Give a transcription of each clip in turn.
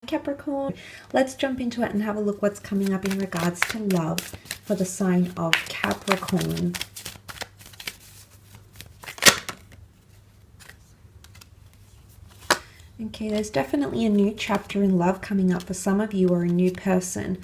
Capricorn. Let's jump into it and have a look what's coming up in regards to love for the sign of Capricorn. Okay, there's definitely a new chapter in love coming up for some of you, or a new person.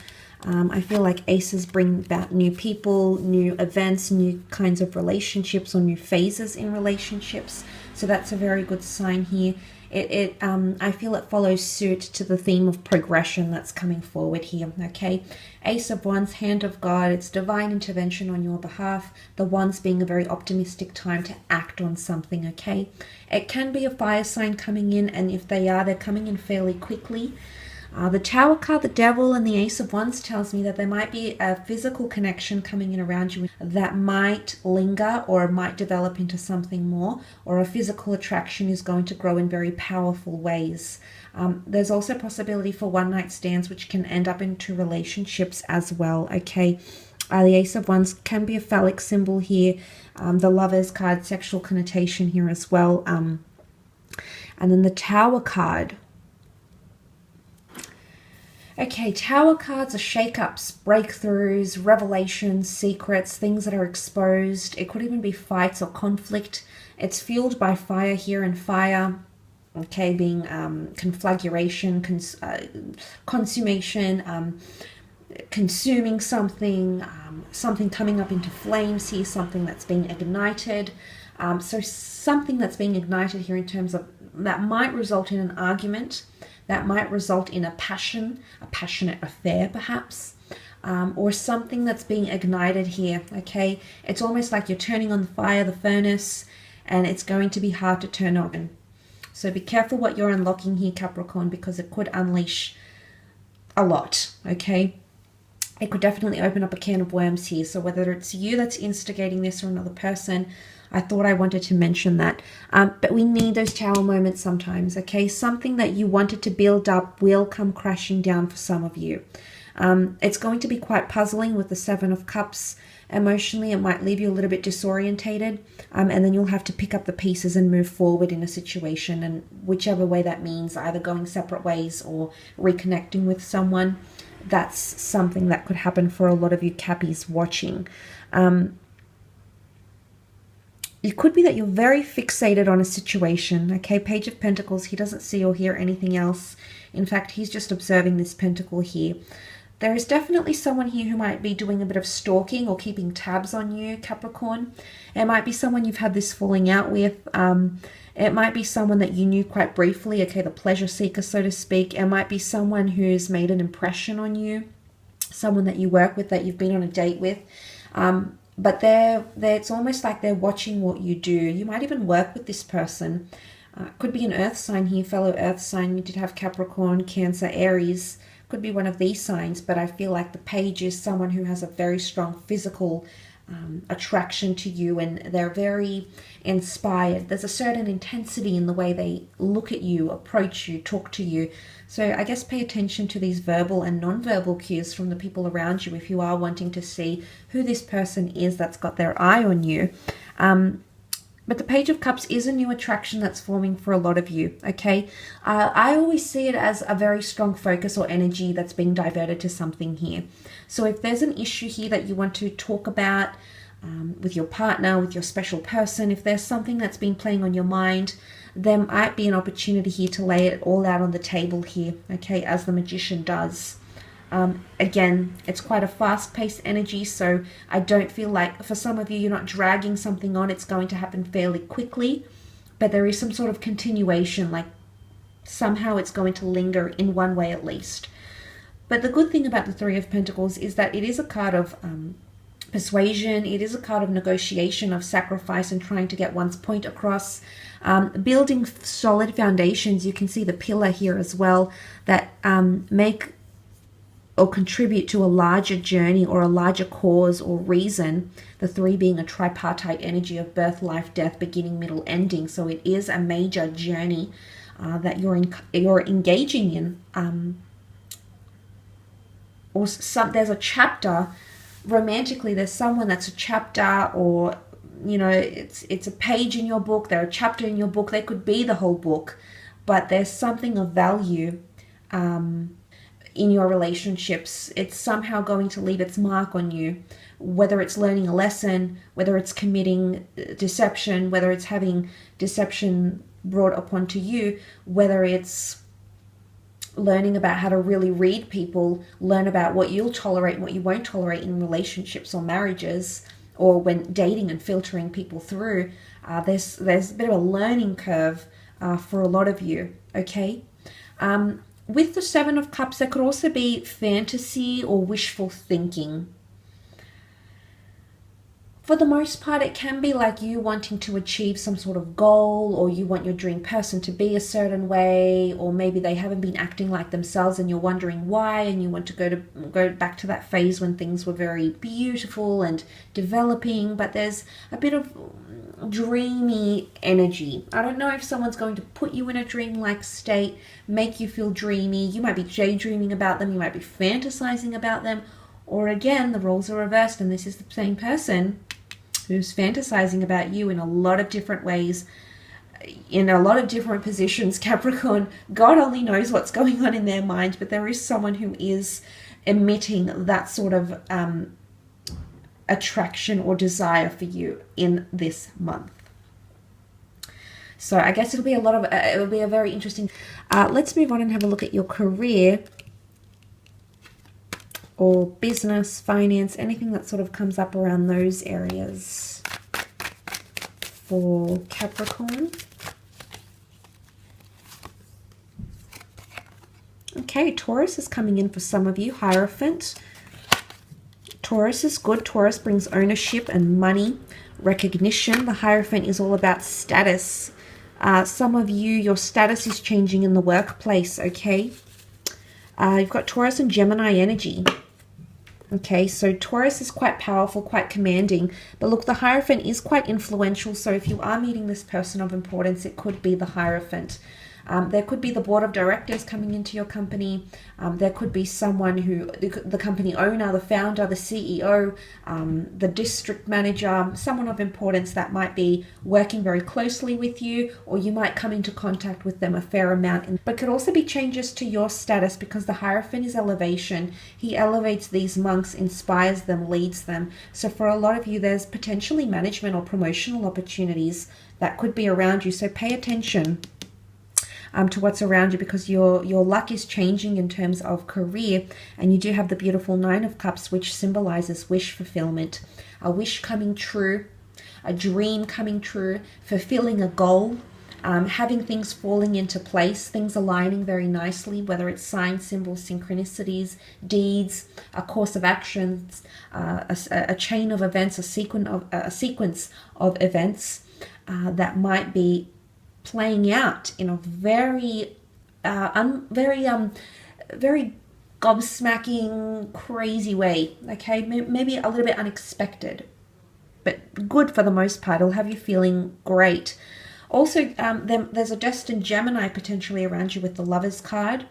I feel like aces bring about new people, new events, new kinds of relationships, or new phases in relationships. So that's a very good sign here. I feel it follows suit to the theme of progression that's coming forward here, okay? Ace of Wands, Hand of God, it's divine intervention on your behalf. The Wands being a very optimistic time to act on something, okay? It can be a fire sign coming in, and if they are, they're coming in fairly quickly. The Tower card, the Devil, and the Ace of Wands tells me that there might be a physical connection coming in around you that might linger or might develop into something more, or a physical attraction is going to grow in very powerful ways. There's also possibility for one-night stands, which can end up into relationships as well, okay? The Ace of Wands can be a phallic symbol here. The Lovers card, sexual connotation here as well. And then the Tower card. Okay, Tower cards are shake-ups, breakthroughs, revelations, secrets, things that are exposed. It could even be fights or conflict. It's fueled by fire here, and fire, okay, being conflagration, consummation, consuming something, something coming up into flames here, something that's being ignited. So something that's being ignited here in terms of that might result in an argument, that might result in a passionate affair perhaps, or something that's being ignited here, okay? It's almost like you're turning on the fire, the furnace, and it's going to be hard to turn on. So be careful what you're unlocking here, Capricorn, because it could unleash a lot, okay? It could definitely open up a can of worms here. So whether it's you that's instigating this or another person, I thought I wanted to mention that. But we need those Tower moments sometimes, okay? Something that you wanted to build up will come crashing down for some of you. It's going to be quite puzzling with the Seven of Cups. Emotionally, it might leave you a little bit disorientated, and then you'll have to pick up the pieces and move forward in a situation, and whichever way that means, either going separate ways or reconnecting with someone. That's something that could happen for a lot of you Cappies watching. It could be that you're very fixated on a situation, okay? Page of Pentacles, he doesn't see or hear anything else. In fact, he's just observing this pentacle here. There is definitely someone here who might be doing a bit of stalking or keeping tabs on you, Capricorn. It might be someone you've had this falling out with. It might be someone that you knew quite briefly, okay, the pleasure seeker, so to speak. It might be someone who's made an impression on you, someone that you work with, that you've been on a date with. But it's almost like they're watching what you do. You might even work with this person. Could be an earth sign here, fellow earth sign. You did have Capricorn, Cancer, Aries. Could be one of these signs, but I feel like the page is someone who has a very strong physical attraction to you, and they're very inspired. There's a certain intensity in the way they look at you, approach you, talk to you. So I guess pay attention to these verbal and non-verbal cues from the people around you if you are wanting to see who this person is that's got their eye on you. But the Page of Cups is a new attraction that's forming for a lot of you, okay? I always see it as a very strong focus or energy that's being diverted to something here. So if there's an issue here that you want to talk about with your partner, with your special person, if there's something that's been playing on your mind, there might be an opportunity here to lay it all out on the table here, okay, as the Magician does. Again, it's quite a fast-paced energy, so I don't feel like, for some of you, you're not dragging something on. It's going to happen fairly quickly, but there is some sort of continuation, like somehow it's going to linger in one way at least. But the good thing about the Three of Pentacles is that it is a card of persuasion. It is a card of negotiation, of sacrifice, and trying to get one's point across. Building solid foundations. You can see the pillar here as well, that make or contribute to a larger journey or a larger cause or reason. The three being a tripartite energy of birth, life, death, beginning, middle, ending. So it is a major journey that you're engaging in. Or there's a chapter romantically. There's someone that's a chapter, or you know, it's a page in your book. They're a chapter in your book. They could be the whole book, but there's something of value in your relationships. It's somehow going to leave its mark on you, whether it's learning a lesson, whether it's committing deception, whether it's having deception brought upon to you, whether it's learning about how to really read people, learn about what you'll tolerate and what you won't tolerate in relationships or marriages, or when dating and filtering people through. There's a bit of a learning curve for a lot of you, okay? With the Seven of Cups, there could also be fantasy or wishful thinking. For the most part, it can be like you wanting to achieve some sort of goal, or you want your dream person to be a certain way, or maybe they haven't been acting like themselves and you're wondering why, and you want to go back to that phase when things were very beautiful and developing, but there's a bit of dreamy energy. I don't know if someone's going to put you in a dream-like state, make you feel dreamy. You might be daydreaming about them, you might be fantasizing about them, or again, the roles are reversed and this is the same person who's fantasizing about you in a lot of different ways, in a lot of different positions, Capricorn. God only knows what's going on in their mind, but there is someone who is emitting that sort of attraction or desire for you in this month. So I guess it'll be a very interesting. Let's move on and have a look at your career or business, finance, anything that sort of comes up around those areas for Capricorn. Okay, Taurus is coming in for some of you. Hierophant. Taurus is good. Taurus brings ownership and money, recognition. The Hierophant is all about status. Some of you, your status is changing in the workplace, okay? You've got Taurus and Gemini energy. Okay, so Taurus is quite powerful, quite commanding. But look, the Hierophant is quite influential. So if you are meeting this person of importance, it could be the Hierophant. There could be the board of directors coming into your company. There could be someone who, the company owner, the founder, the CEO, the district manager, someone of importance that might be working very closely with you, or you might come into contact with them a fair amount. But could also be changes to your status, because the Hierophant is elevation. He elevates these monks, inspires them, leads them. So for a lot of you, there's potentially management or promotional opportunities that could be around you. So pay attention to what's around you, because your luck is changing in terms of career. And you do have the beautiful Nine of Cups, which symbolizes wish fulfillment, a wish coming true, a dream coming true, fulfilling a goal, having things falling into place, things aligning very nicely, whether it's signs, symbols, synchronicities, deeds, a course of actions, a chain of events, a sequence of events that might be playing out in a very gobsmacking, crazy way. Okay, maybe a little bit unexpected, but good for the most part. It'll have you feeling great. Also, there's a destined Gemini potentially around you with the Lovers card.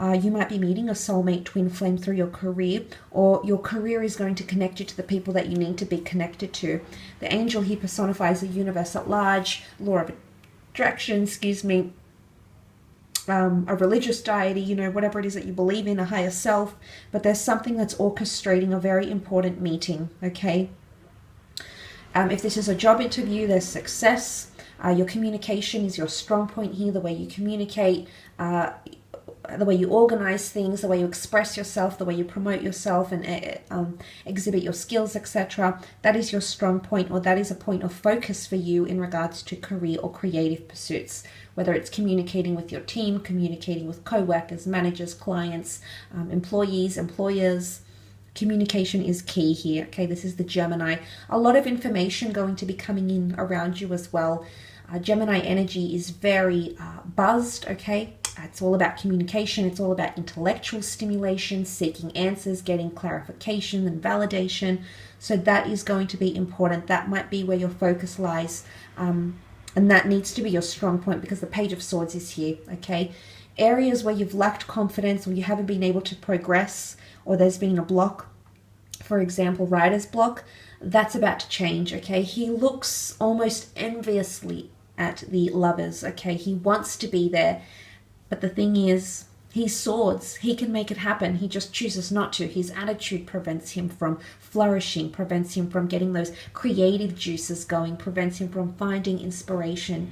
You might be meeting a soulmate twin flame through your career, or your career is going to connect you to the people that you need to be connected to. The angel here personifies the universe at large, law of attraction, a religious deity, you know, whatever it is that you believe in, a higher self. But there's something that's orchestrating a very important meeting, okay? If this is a job interview, there's success. Your communication is your strong point here, the way you communicate, the way you organize things, the way you express yourself, the way you promote yourself and exhibit your skills, etc. That is your strong point, or that is a point of focus for you in regards to career or creative pursuits, whether it's communicating with your team, communicating with co-workers, managers, clients, employees, employers. Communication is key here, okay? This is the Gemini. A lot of information going to be coming in around you as well. Gemini energy is very buzzed, okay? It's all about communication. It's all about intellectual stimulation, seeking answers, getting clarification and validation. So that is going to be important. That might be where your focus lies. And that needs to be your strong point, because the Page of Swords is here, okay? Areas where you've lacked confidence, or you haven't been able to progress, or there's been a block, for example, writer's block, that's about to change, okay? He looks almost enviously at the Lovers, okay? He wants to be there. But the thing is, He's swords. He can make it happen. He just chooses not to. His attitude prevents him from flourishing, prevents him from getting those creative juices going, prevents him from finding inspiration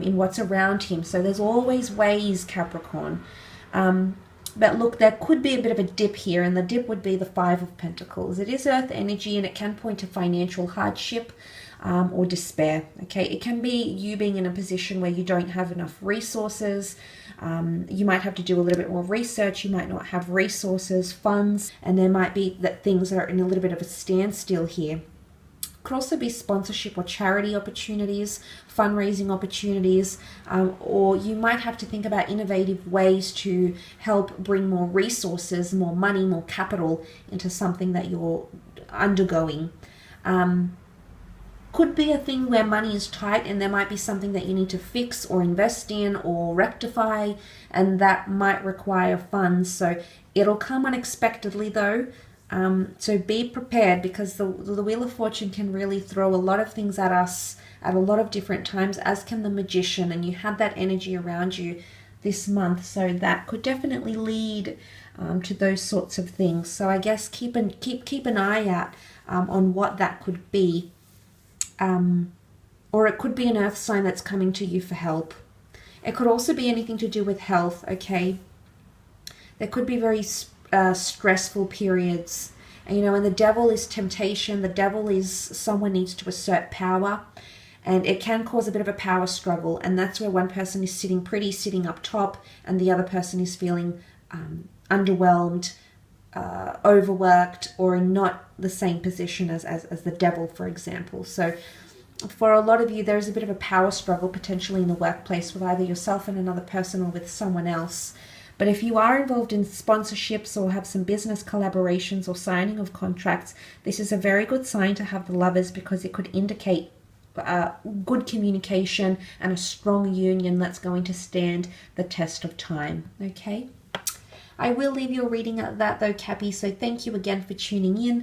in what's around him. So there's always ways, Capricorn. But look, there could be a bit of a dip here, and the dip would be the Five of Pentacles. It is earth energy, and it can point to financial hardship or despair. Okay, it can be you being in a position where you don't have enough resources. You might have to do a little bit more research. You might not have resources, funds, and there might be that things are in a little bit of a standstill here. Could also be sponsorship or charity opportunities, fundraising opportunities, or you might have to think about innovative ways to help bring more resources, more money, more capital into something that you're undergoing. Could be a thing where money is tight and there might be something that you need to fix or invest in or rectify, and that might require funds. So it'll come unexpectedly though. So be prepared, because the Wheel of Fortune can really throw a lot of things at us at a lot of different times, as can the Magician, and you had that energy around you this month. So that could definitely lead to those sorts of things. So I guess keep an eye out on what that could be. Or it could be an earth sign that's coming to you for help. It could also be anything to do with health, okay? There could be very stressful periods. And, you know, and the devil is temptation. The devil is someone needs to assert power. And it can cause a bit of a power struggle. And that's where one person is sitting pretty, sitting up top, and the other person is feeling underwhelmed, overworked, or in not the same position as the devil, for example. So for a lot of you, there's a bit of a power struggle potentially in the workplace with either yourself and another person or with someone else. But if you are involved in sponsorships or have some business collaborations or signing of contracts, this is a very good sign to have the Lovers, because it could indicate good communication and a strong union that's going to stand the test of time. Okay, I will leave your reading at that though, Cappy, so thank you again for tuning in.